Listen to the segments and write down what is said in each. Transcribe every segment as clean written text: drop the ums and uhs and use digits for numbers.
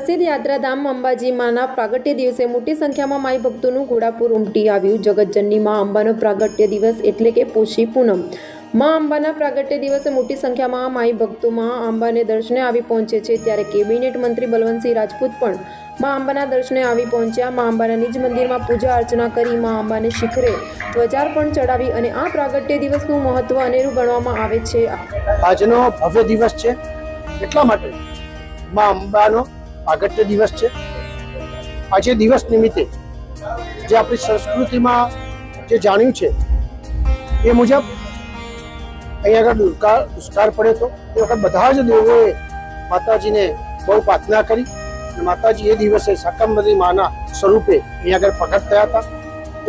પ્રસિદ્ધ યાત્રાધામ અંબાજી માના પ્રાગટ્ય દિવસે મોટી સંખ્યામાં માઈ ભક્તોનું ઘોડાપુર ઉમટી આવ્યું। જગતજનની મા અંબાનો પ્રાગટ્ય દિવસ એટલે કે પોષી પૂનમ। મા અંબાના પ્રાગટ્ય દિવસે મોટી સંખ્યામાં માઈ ભક્તો મા અંબાને દર્શને આવી પહોંચે છે, ત્યારે કેબિનેટ મંત્રી બલવંતસિંહ રાજપૂત પણ મા અંબાના દર્શને આવી પહોંચ્યા। મા અંબાના નિજ મંદિરમાં પૂજા અર્ચના કરી મા અંબાને શિખરે ધ્વજાર્પણ ચડાવી અને આ પ્રાગટ્ય દિવસનું મહત્વ અનેરું ગણવામાં આવે છે। આજનો ભવ્ય દિવસ છે એટલા માટે મા અંબાનો પ્રાગટ્ય દિવસ છે। આજે દિવસ નિમિત્તે જે આપણી સંસ્કૃતિમાં જે જાણ્યું છે એ મુજબ અહીંયા આગળ દુષ્કાળ પડ્યો હતો એ વખત બધા જ દેવોએ માતાજીને બહુ પ્રાર્થના કરી અને માતાજી એ દિવસે શાકંભરી માના સ્વરૂપે અહીંયા આગળ પ્રગટ થયા હતા।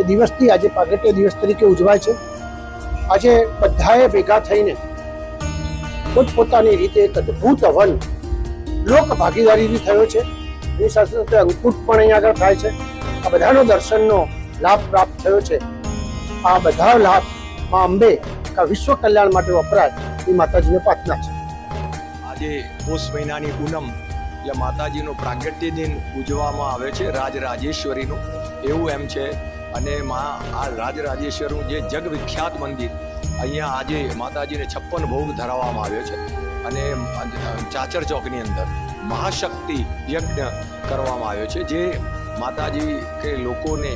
એ દિવસથી આજે પ્રાગટ્ય દિવસ તરીકે ઉજવાય છે। આજે બધાએ ભેગા થઈને પોતપોતાની રીતે એક અદ્ભુત વન લોક ભાગીદારી બી થયો છે। એની સાથે સાથે અંકુટ પણ અહીંયા આગળ થાય છે। આ બધાનો દર્શનનો લાભ પ્રાપ્ત થયો છે। આ બધા લાભ મા અંબે વિશ્વ કલ્યાણ માટે વપરાય એ માતાજીને પ્રાર્થના છે। આજે પોષ મહિનાની પૂનમ એટલે માતાજીનો પ્રાગટ્ય દિન ઉજવવામાં આવે છે, રાજરાજેશ્વરીનું એવું એમ છે। અને આ રાજરાજેશ્વરનું જે જગ વિખ્યાત મંદિર અહીંયા આજે માતાજીને 56 ભોગ ધરાવવામાં આવ્યો છે અને ચાચર ચોકની અંદર મહાશક્તિ યજ્ઞ કરવામાં આવ્યો છે, જે માતાજી કે લોકોને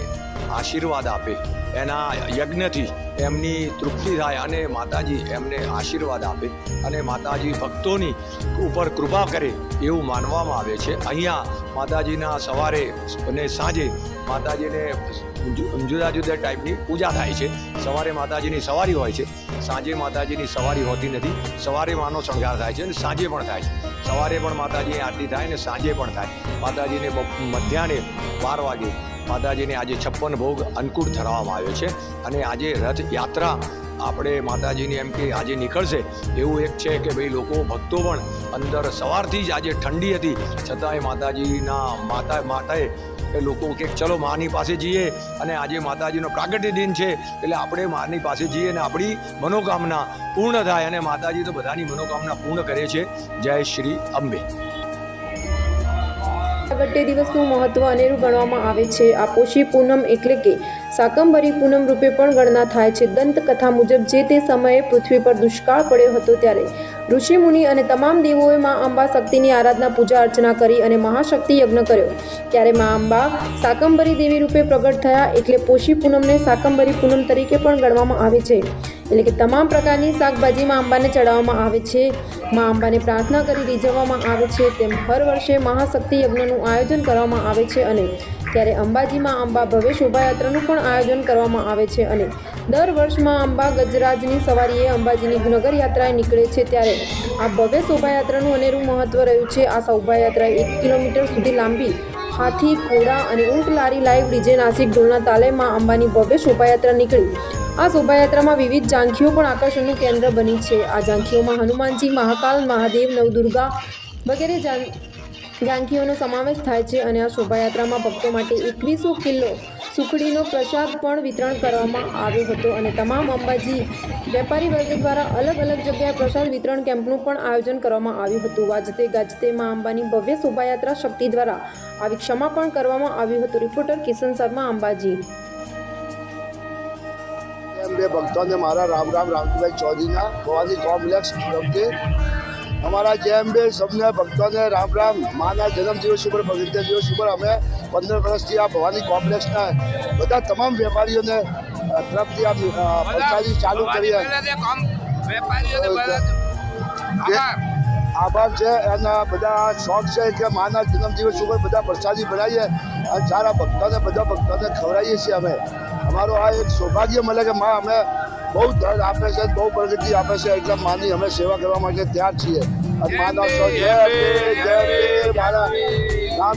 આશીર્વાદ આપે, એના યજ્ઞથી એમની તૃપ્તિ થાય અને માતાજી એમને આશીર્વાદ આપે અને માતાજી ભક્તોની ઉપર કૃપા કરે એવું માનવામાં આવે છે। અહીંયા માતાજીના સવારે અને સાંજે માતાજીને જુદા જુદા ટાઈપની પૂજા થાય છે। સવારે માતાજીની સવારી હોય છે, સાંજે માતાજીની સવારી હોતી નથી। સવારે માનો શણગાર થાય છે અને સાંજે પણ થાય છે। સવારે પણ માતાજીની આરતી થાય અને સાંજે પણ થાય। માતાજીને મધ્યાહને 12 વાગે માતાજીને આજે 56 ભોગ અન્નકૂટ ધરાવવામાં આવ્યો છે અને આજે રથયાત્રા આપણે માતાજીની એમ કે આજે નીકળશે એવું એક છે કે ભાઈ લોકો ભક્તો પણ અંદર સવારથી જ આજે ઠંડી હતી છતાંય માતાજીના માતાએ એ લોકો કે ચલો માની પાસે જઈએ અને આજે માતાજીનો પ્રાગટ્ય દિન છે એટલે આપણે માની પાસે જઈએ અને આપણી મનોકામના પૂર્ણ થાય અને માતાજી તો બધાની મનોકામના પૂર્ણ કરે છે। જય શ્રી અંબે। પ્રાગટ્ય દિવસનું મહત્વ અનેરું ગણવામાં આવે છે। આ પોષી પૂનમ એટલે કે શાકંભરી પૂનમ રૂપે પણ ગણના થાય છે। દંતકથા મુજબ જે તે સમયે પૃથ્વી પર દુષ્કાળ પડ્યો હતો ત્યારે ઋષિ મુનિ અને તમામ દેવોએ મા અંબા શક્તિની આરાધના પૂજા અર્ચના કરી અને મહાશક્તિ યજ્ઞ કર્યો, ત્યારે મા અંબા શાકંભરી દેવી રૂપે પ્રગટ થયા એટલે પોષી પૂનમને શાકંભરી પૂનમ તરીકે પણ ગણવામાં આવે છે। એટલે કે તમામ પ્રકારની શાકભાજી મા અંબાને ચડાવવામાં આવે છે, મા અંબાને પ્રાર્થના કરી રીઝવવામાં આવે છે। તેમ હર વર્ષે મહાશક્તિ યજ્ઞનું આયોજન કરવામાં આવે છે અને ત્યારે અંબાજીમાં અંબા ભવ્ય શોભાયાત્રાનું પણ આયોજન કરવામાં આવે છે અને દર વર્ષમાં અંબા ગજરાજની સવારીએ અંબાજીની નગર યાત્રાએ નીકળે છે, ત્યારે આ ભવ્ય શોભાયાત્રાનું અનેરું મહત્વ રહ્યું છે। આ શોભાયાત્રા 1 કિલોમીટર સુધી લાંબી હાથી, ઘોડા અને ઊંટ લારી લાઈવ ડીજે નાસિક ઢોલના તાલે મા અંબાની ભવ્ય શોભાયાત્રા નીકળી। આ શોભાયાત્રામાં વિવિધ ઝાંખીઓ પણ આકર્ષણનું કેન્દ્ર બની છે। આ ઝાંખીઓમાં હનુમાનજી, મહાકાલ, મહાદેવ, નવદુર્ગા વગેરે ઝાંખીઓનો સમાવેશ થાય છે અને આ શોભાયાત્રામાં ભક્તો માટે 2100 કિલો સુખડીનો પ્રસાદ પણ વિતરણ કરવામાં આવ્યો હતો અને તમામ અંબાજી વેપારી વર્ગ દ્વારા અલગ અલગ જગ્યાએ પ્રસાદ વિતરણ કેમ્પનું પણ આયોજન કરવામાં આવ્યું હતું। વાજતે ગાજતે મા અંબાની ભવ્ય શોભાયાત્રા શક્તિ દ્વારા આવી ક્ષમા પણ કરવામાં આવ્યું હતું। રિપોર્ટર કિશન શર્મા, અંબાજી। બે ભક્તોને મારા રામ રામ રામજીભાઈ ચૌધરીના ભવાની કોમ્પ્લેક્સ તરફથી અમારા જેએમબે સૌને ભક્તોને રામ રામ। માના જન્મદિવસ ઉપર પવિત્ર દિવસ ઉપર અમે 15 વર્ષથી આ ભવાની કોમ્પ્લેક્સના બધા તમામ વેપારીઓને તરફથી આ પ્રસાદી ચાલુ કરી આભાર છે। એના બધા શોખ છે કે માના જન્મદિવસ ઉપર બધા પ્રસાદી બનાવીએ અને સારા ભક્તોને બધા ભક્તોને ખવડાવીએ છીએ અમે। અમારું આ એક સૌભાગ્ય મળે કે માં અમે બહુ ધન આપે છે, બહુ પ્રગતિ આપે છે, એટલે માની અમે સેવા કરવા માટે તૈયાર છીએ। અને માનો જય મારા રામ।